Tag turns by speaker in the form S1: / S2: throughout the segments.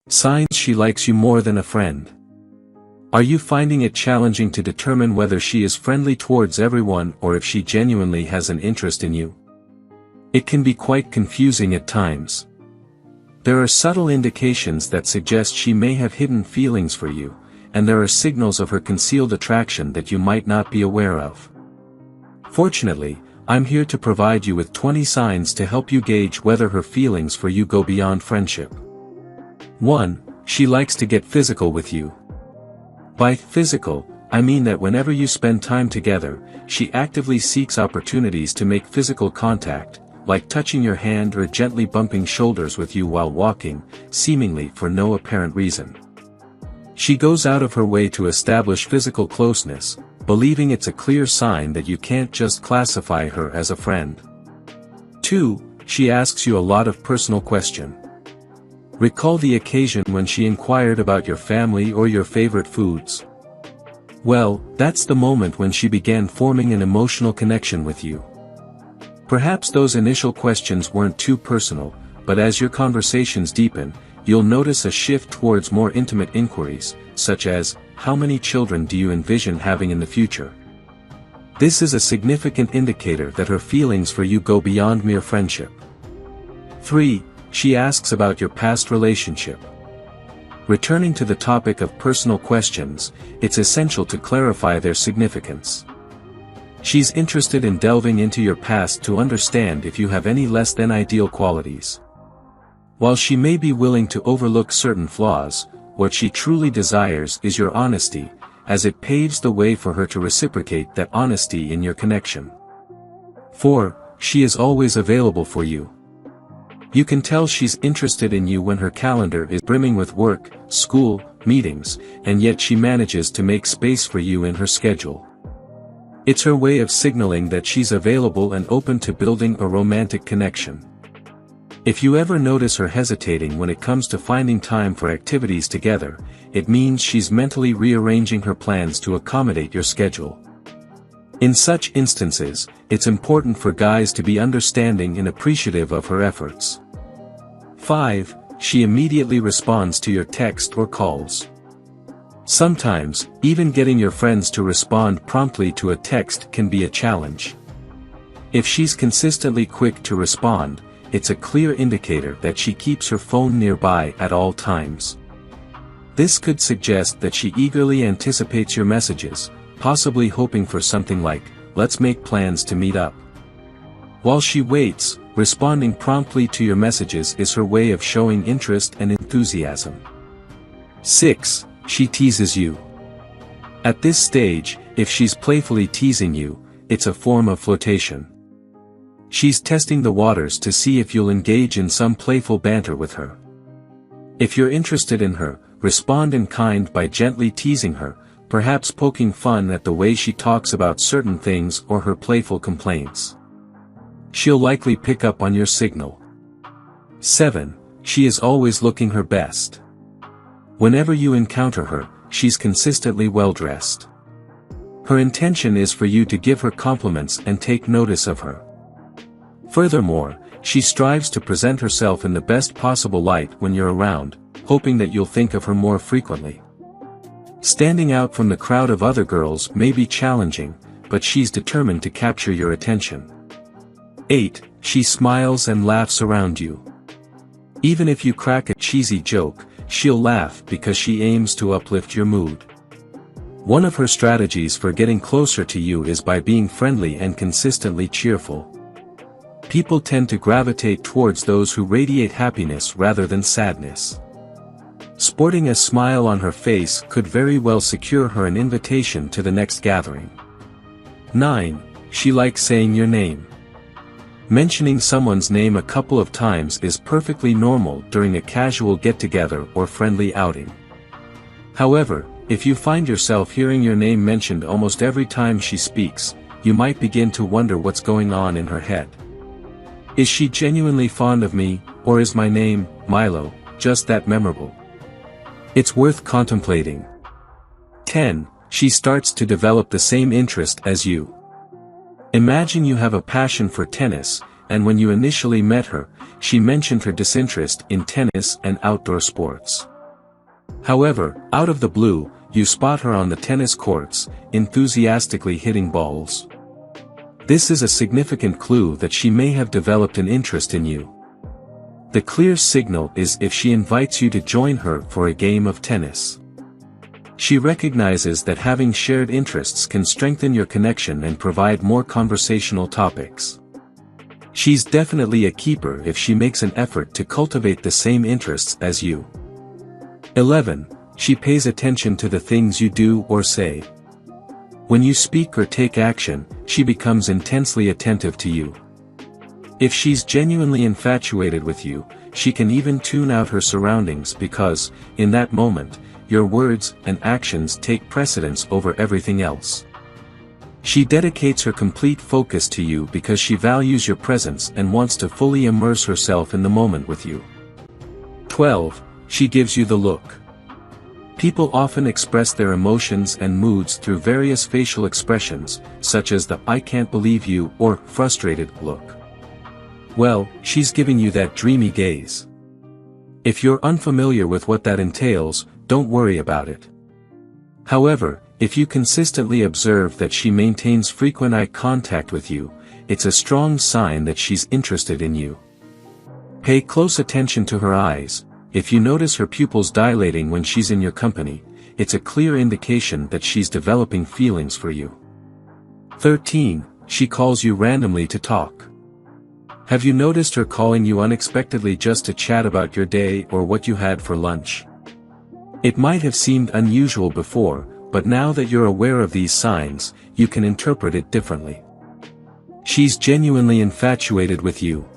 S1: Signs she likes you more than a friend. Are you finding it challenging to determine whether she is friendly towards everyone or if she genuinely has an interest in you? It can be quite confusing at times. There are subtle indications that suggest she may have hidden feelings for you, and there are signals of her concealed attraction that you might not be aware of. Fortunately, I'm here to provide you with 20 signs to help you gauge whether her feelings for you go beyond friendship. 1. She likes to get physical with you. By physical, I mean that whenever you spend time together, she actively seeks opportunities to make physical contact, like touching your hand or gently bumping shoulders with you while walking, seemingly for no apparent reason. She goes out of her way to establish physical closeness, believing it's a clear sign that you can't just classify her as a friend. 2. She asks you a lot of personal questions. Recall the occasion when she inquired about your family or your favorite foods. Well, that's the moment when she began forming an emotional connection with you. Perhaps those initial questions weren't too personal, but as your conversations deepen, you'll notice a shift towards more intimate inquiries, such as, how many children do you envision having in the future? This is a significant indicator that her feelings for you go beyond mere friendship. 3. She asks about your past relationship. Returning to the topic of personal questions, it's essential to clarify their significance. She's interested in delving into your past to understand if you have any less than ideal qualities. While she may be willing to overlook certain flaws, what she truly desires is your honesty, as it paves the way for her to reciprocate that honesty in your connection. 4. She is always available for you. You can tell she's interested in you when her calendar is brimming with work, school, meetings, and yet she manages to make space for you in her schedule. It's her way of signaling that she's available and open to building a romantic connection. If you ever notice her hesitating when it comes to finding time for activities together, it means she's mentally rearranging her plans to accommodate your schedule. In such instances, it's important for guys to be understanding and appreciative of her efforts. 5. She immediately responds to your text or calls. Sometimes, even getting your friends to respond promptly to a text can be a challenge. If she's consistently quick to respond, it's a clear indicator that she keeps her phone nearby at all times. This could suggest that she eagerly anticipates your messages, possibly hoping for something like, "Let's make plans to meet up." While she waits, responding promptly to your messages is her way of showing interest and enthusiasm. 6. She teases you. At this stage, if she's playfully teasing you, it's a form of flirtation. She's testing the waters to see if you'll engage in some playful banter with her. If you're interested in her, respond in kind by gently teasing her, perhaps poking fun at the way she talks about certain things or her playful complaints. She'll likely pick up on your signal. 7. She is always looking her best. Whenever you encounter her, she's consistently well-dressed. Her intention is for you to give her compliments and take notice of her. Furthermore, she strives to present herself in the best possible light when you're around, hoping that you'll think of her more frequently. Standing out from the crowd of other girls may be challenging, but she's determined to capture your attention. 8. She smiles and laughs around you. Even if you crack a cheesy joke, she'll laugh because she aims to uplift your mood. One of her strategies for getting closer to you is by being friendly and consistently cheerful. People tend to gravitate towards those who radiate happiness rather than sadness. Sporting a smile on her face could very well secure her an invitation to the next gathering. 9. She likes saying your name. Mentioning someone's name a couple of times is perfectly normal during a casual get-together or friendly outing. However, if you find yourself hearing your name mentioned almost every time she speaks, you might begin to wonder what's going on in her head. Is she genuinely fond of me, or is my name, Milo, just that memorable? It's worth contemplating. 10. She starts to develop the same interest as you. Imagine you have a passion for tennis, and when you initially met her, she mentioned her disinterest in tennis and outdoor sports. However, out of the blue, you spot her on the tennis courts, enthusiastically hitting balls. This is a significant clue that she may have developed an interest in you. The clear signal is if she invites you to join her for a game of tennis. She recognizes that having shared interests can strengthen your connection and provide more conversational topics. She's definitely a keeper if she makes an effort to cultivate the same interests as you. 11. She pays attention to the things you do or say. When you speak or take action, she becomes intensely attentive to you. If she's genuinely infatuated with you, she can even tune out her surroundings because, in that moment, your words and actions take precedence over everything else. She dedicates her complete focus to you because she values your presence and wants to fully immerse herself in the moment with you. 12. She gives you the look. People often express their emotions and moods through various facial expressions, such as the "I can't believe you" or "frustrated" look. Well, she's giving you that dreamy gaze. If you're unfamiliar with what that entails, don't worry about it. However, if you consistently observe that she maintains frequent eye contact with you, it's a strong sign that she's interested in you. Pay close attention to her eyes. If you notice her pupils dilating when she's in your company, it's a clear indication that she's developing feelings for you. 13. She calls you randomly to talk. Have you noticed her calling you unexpectedly just to chat about your day or what you had for lunch? It might have seemed unusual before, but now that you're aware of these signs, you can interpret it differently. She's genuinely infatuated with you.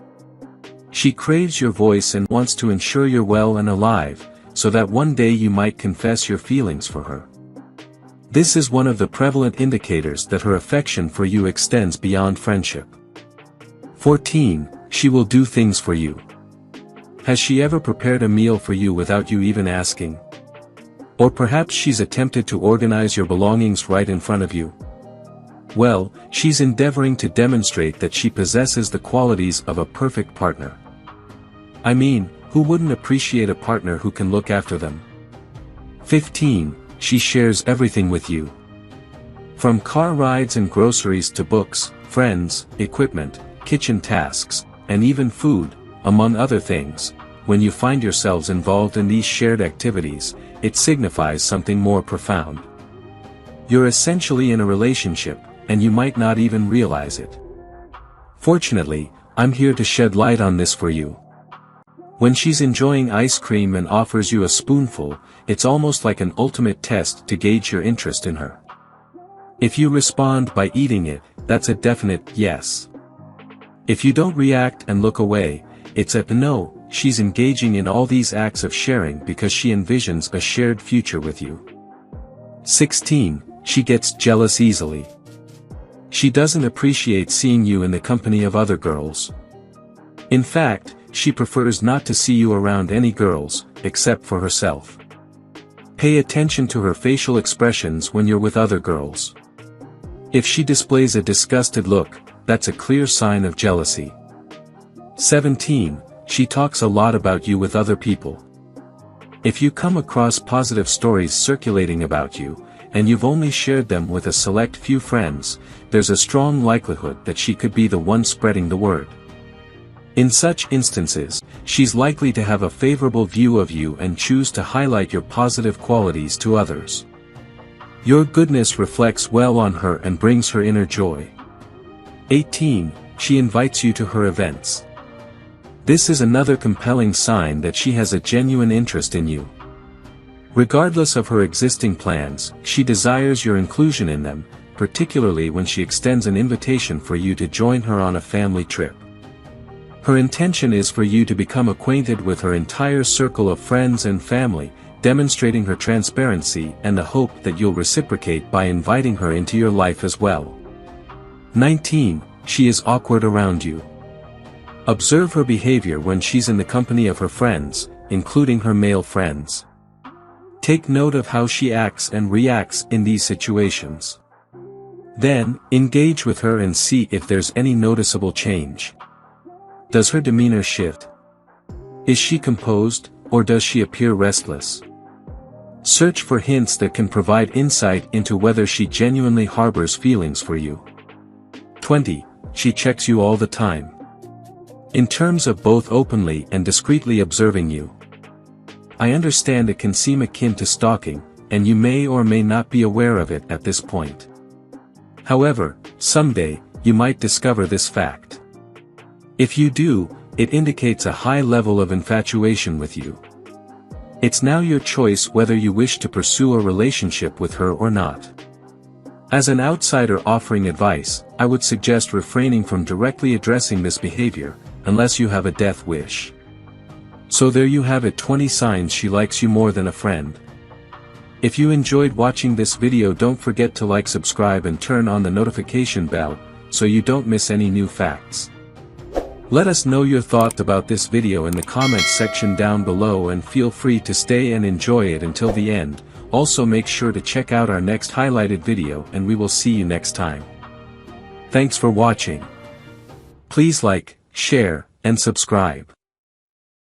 S1: She craves your voice and wants to ensure you're well and alive, so that one day you might confess your feelings for her. This is one of the prevalent indicators that her affection for you extends beyond friendship. 14. She will do things for you. Has she ever prepared a meal for you without you even asking? Or perhaps she's attempted to organize your belongings right in front of you? Well, she's endeavoring to demonstrate that she possesses the qualities of a perfect partner. I mean, who wouldn't appreciate a partner who can look after them? 15. She shares everything with you. From car rides and groceries to books, friends, equipment, kitchen tasks, and even food, among other things, when you find yourselves involved in these shared activities, it signifies something more profound. You're essentially in a relationship, and you might not even realize it. Fortunately, I'm here to shed light on this for you. When she's enjoying ice cream and offers you a spoonful, it's almost like an ultimate test to gauge your interest in her. If you respond by eating it, that's a definite yes. If you don't react and look away, it's a no. She's engaging in all these acts of sharing because she envisions a shared future with you. 16. She gets jealous easily. She doesn't appreciate seeing you in the company of other girls. In fact, she prefers not to see you around any girls, except for herself. Pay attention to her facial expressions when you're with other girls. If she displays a disgusted look, that's a clear sign of jealousy. 17. She talks a lot about you with other people. If you come across positive stories circulating about you, and you've only shared them with a select few friends, there's a strong likelihood that she could be the one spreading the word. In such instances, she's likely to have a favorable view of you and choose to highlight your positive qualities to others. Your goodness reflects well on her and brings her inner joy. 18. She invites you to her events. This is another compelling sign that she has a genuine interest in you. Regardless of her existing plans, she desires your inclusion in them, particularly when she extends an invitation for you to join her on a family trip. Her intention is for you to become acquainted with her entire circle of friends and family, demonstrating her transparency and the hope that you'll reciprocate by inviting her into your life as well. 19. She is awkward around you. Observe her behavior when she's in the company of her friends, including her male friends. Take note of how she acts and reacts in these situations. Then, engage with her and see if there's any noticeable change. Does her demeanor shift? Is she composed, or does she appear restless? Search for hints that can provide insight into whether she genuinely harbors feelings for you. 20. She checks you all the time. In terms of both openly and discreetly observing you. I understand it can seem akin to stalking, and you may or may not be aware of it at this point. However, someday, you might discover this fact. If you do, it indicates a high level of infatuation with you. It's now your choice whether you wish to pursue a relationship with her or not. As an outsider offering advice, I would suggest refraining from directly addressing this behavior, unless you have a death wish. So there you have it, 20 signs she likes you more than a friend. If you enjoyed watching this video, don't forget to like, subscribe and turn on the notification bell, so you don't miss any new facts. Let us know your thoughts about this video in the comments section down below, and feel free to stay and enjoy it until the end. Also make sure to check out our next highlighted video, and we will see you next time. Thanks for watching. Please like, share, and subscribe.